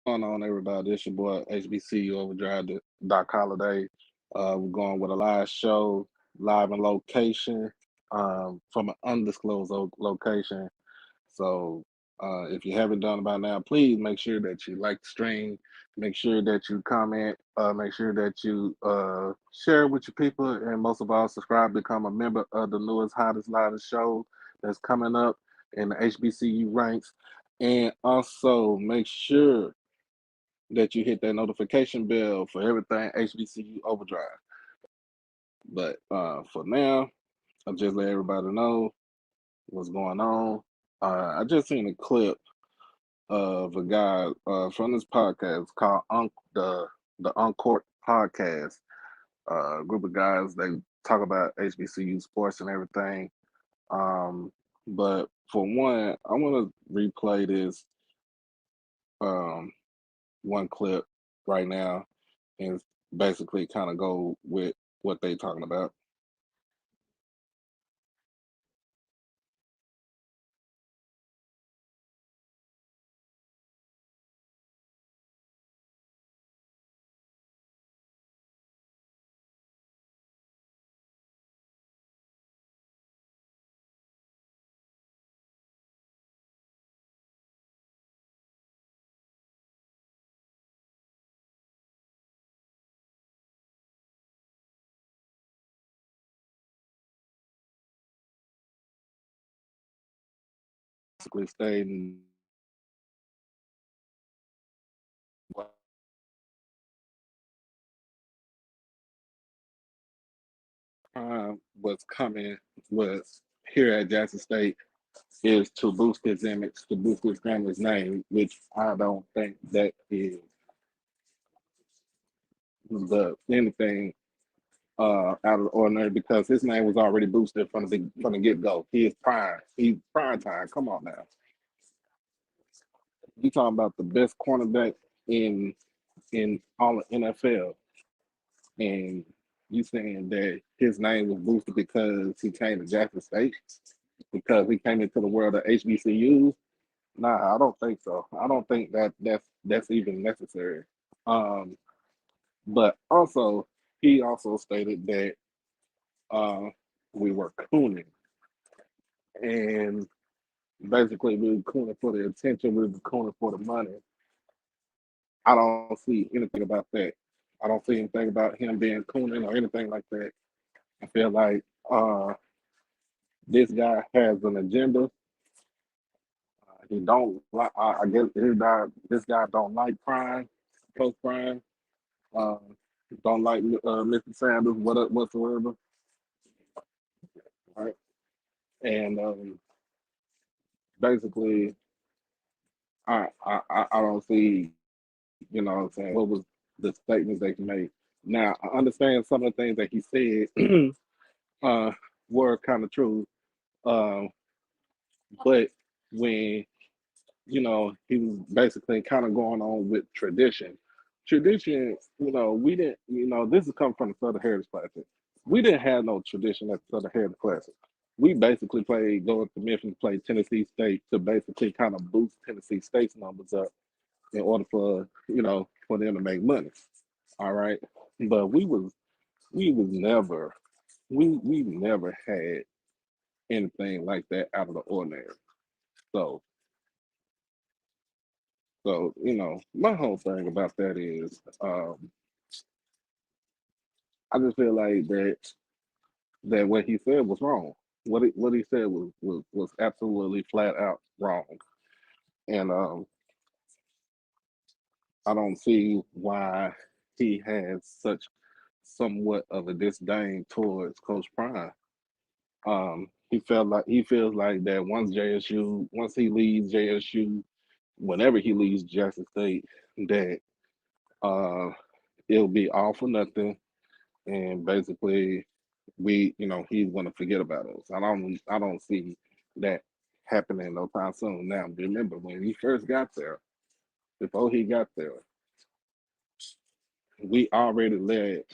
Going on, everybody? It's your boy HBCU OverDrive, Doc Holiday. We're going with a live show, live in location, from an undisclosed location. So, if you haven't done it by now, please make sure that you like the stream, make sure that you comment, make sure that you share it with your people, and most of all, subscribe, become a member of the newest, hottest, loudest show that's coming up in the HBCU ranks. And also make sure that you hit that notification bell for everything HBCU Overdrive. But for now, I'll just let everybody know what's going on. I just seen a clip of a guy from this podcast called the Uncork'd podcast. A group of guys, they talk about HBCU sports and everything. But for one, I want to replay this um, one clip right now and basically kind of go with what they talking about. Basically stating what was coming was here at Jackson State is to boost his image, to boost his family's name, which I don't think that is the anything out of the ordinary because his name was already boosted from the get go. He is prime. He's prime time. Come on now. You talking about the best cornerback in all of NFL, and you saying that his name was boosted because he came to Jackson State, because he came into the world of HBCUs? Nah, I don't think so. I don't think that that's even necessary. Um, but also, he also stated that uh, we were cooning, and basically we were cooning for the attention, we were cooning for the money. I don't see anything about that. I don't see anything about him being cooning or anything like that. I feel like this guy has an agenda. He don't like. I guess this guy don't like crime, post crime. Uh, don't like Mr. Sanders whatsoever. Right, and basically, I don't see. You know what I'm saying? What was the statements that he made? Now I understand some of the things that he said uh, were kind of true, um, but when he was basically kind of going on with tradition. Tradition, we didn't, this is coming from the Southern Heritage Classic. We didn't have no tradition at the Southern Heritage Classic. We basically played going to Memphis, play Tennessee State to basically kind of boost Tennessee State's numbers up in order for them to make money. All right. But we was never, we never had anything like that out of the ordinary. So my whole thing about that is, I just feel like that what he said was wrong. What he said was absolutely flat out wrong, and I don't see why he has such somewhat of a disdain towards Coach Prime. He feels like that once he leaves JSU, whenever he leaves Jackson State, that uh, it'll be all for nothing, and basically he's going to forget about us. I don't see that happening no time soon. Now remember when he first got there, before he got there, we already led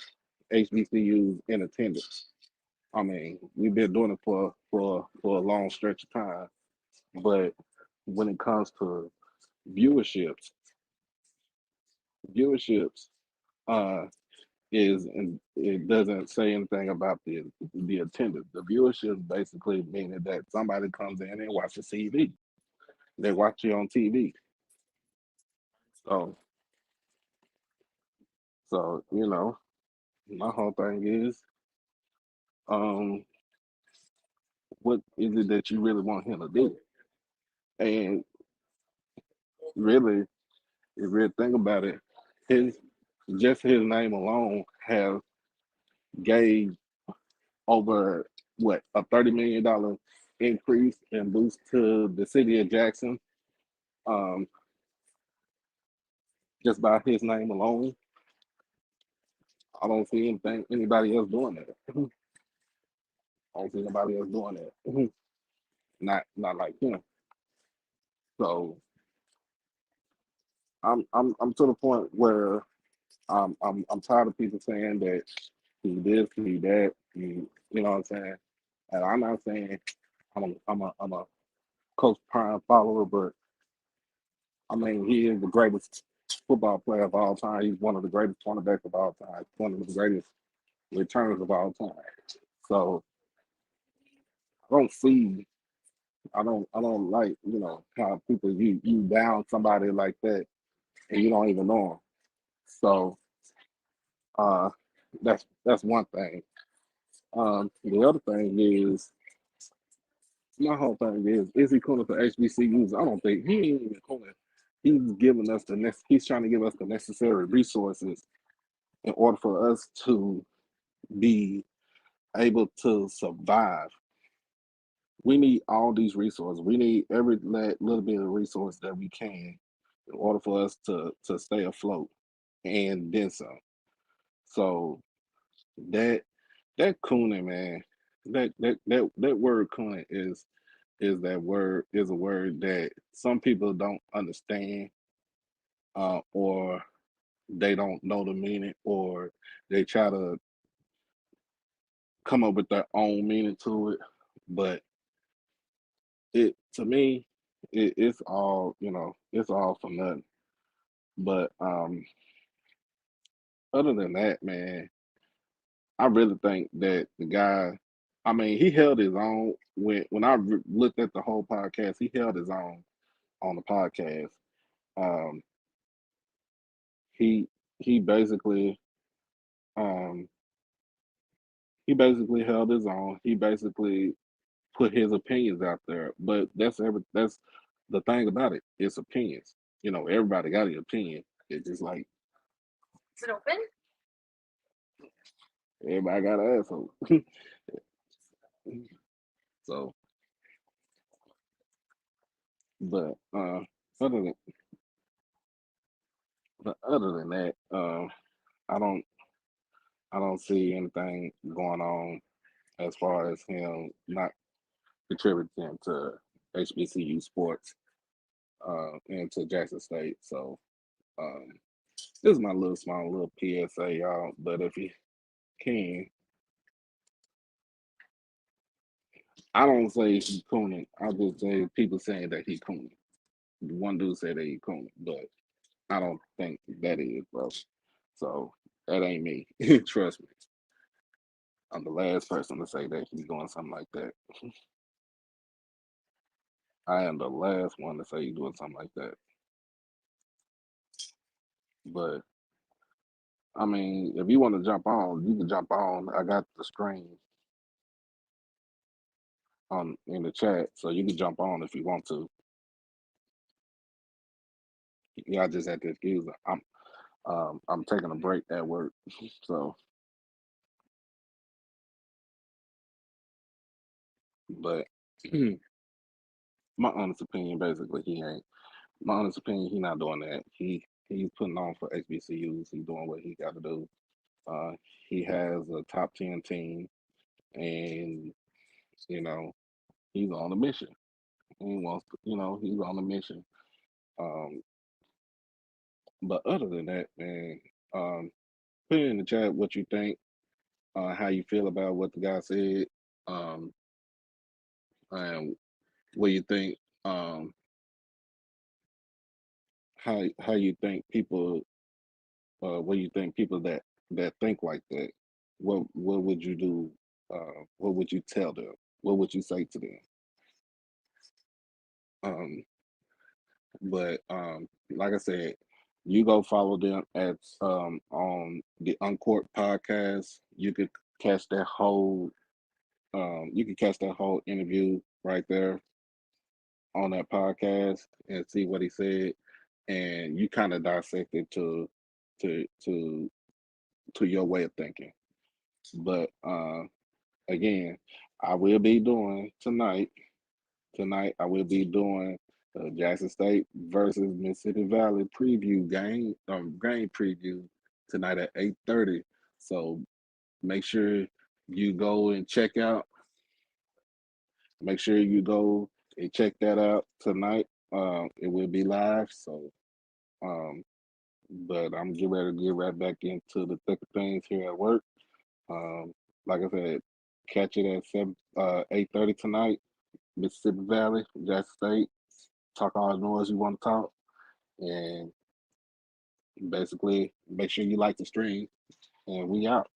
HBCUs in attendance. I mean, we've been doing it for a long stretch of time, but when it comes to viewerships, viewerships uh is, and it doesn't say anything about the attendance. The viewership basically meaning that somebody comes in and watches TV. They watch you on TV. So so my whole thing is, um, what is it that you really want him to do? And really, if you really think about it, his just his name alone have gave over what a $30 million increase and boost to the city of Jackson, um, just by his name alone. I don't see anything anybody else doing that. I don't see anybody else doing that. Not like him. So I'm to the point where I'm tired of people saying that he this, he that, you know what I'm saying? And I'm not saying I'm a Coach Prime follower, but I mean he is the greatest football player of all time. He's one of the greatest cornerbacks of all time. One of the greatest returners of all time. So I don't see I don't like, how people you down somebody like that and you don't even know him. So uh that's one thing. The other thing is my whole thing is he Coonin for HBCUs? I don't think he ain't even Coonin. He's giving us he's trying to give us the necessary resources in order for us to be able to survive. We need all these resources. We need every little bit of resource that we can in order for us to stay afloat and then some. So that that Cooning, man, that word Cooning is that word is a word that some people don't understand, or they don't know the meaning, or they try to come up with their own meaning to it. But it to me, it's all it's all for nothing. But other than that, man, I really think that the guy, I mean, he held his own when I looked at the whole podcast. He held his own on the podcast. Um, he he basically um he basically held his own. He basically put his opinions out there. But that's the thing about it. It's opinions. Everybody got an opinion. It's just like everybody got an asshole. So, but other than other than that, I don't I don't see anything going on as far as him not contributing to HBCU sports, and to Jackson State. So, um, this is my little small little PSA, y'all. But if you can, I don't say he cooning. I just say people saying that he cooning. One dude said that he cooning, but I don't think that is, bro. So that ain't me. Trust me. I'm the last person to say that he's doing something like that. I am the last one to say he's doing something like that. But I mean, if you want to jump on, you can jump on. I got the screen on in the chat, so you can jump on if you want to. Yeah, I just had to excuse me. I'm taking a break at work, so but my honest opinion, basically, he ain't. My honest opinion, he not doing that. He's putting on for HBCUs. He's doing what he got to do. Uh, he has a top 10 team, and you know he's on a mission. He wants, he's on a mission. Um, but other than that, man, um, put it in the chat what you think, how you feel about what the guy said, um, and what you think, um, how you think people what do you think people that think like that? What would you do? What would you tell them? What would you say to them? Um, but like I said, you go follow them at on the Uncork'd podcast. Catch that whole you can catch that whole interview right there on that podcast and see what he said, and you kind of dissect it to to to your way of thinking. But again, I will be doing tonight. Tonight, I will be doing Jackson State versus Mississippi Valley preview game preview tonight at 8:30. So make sure you go and check out. Make sure you go and check that out tonight. It will be live. So, um, but I'm getting ready to get right back into the thick of things here at work. Um, like I said, catch it at 8:30 tonight. Mississippi Valley, Jackson State. Talk all the noise you want to talk, and basically make sure you like the stream. And we out.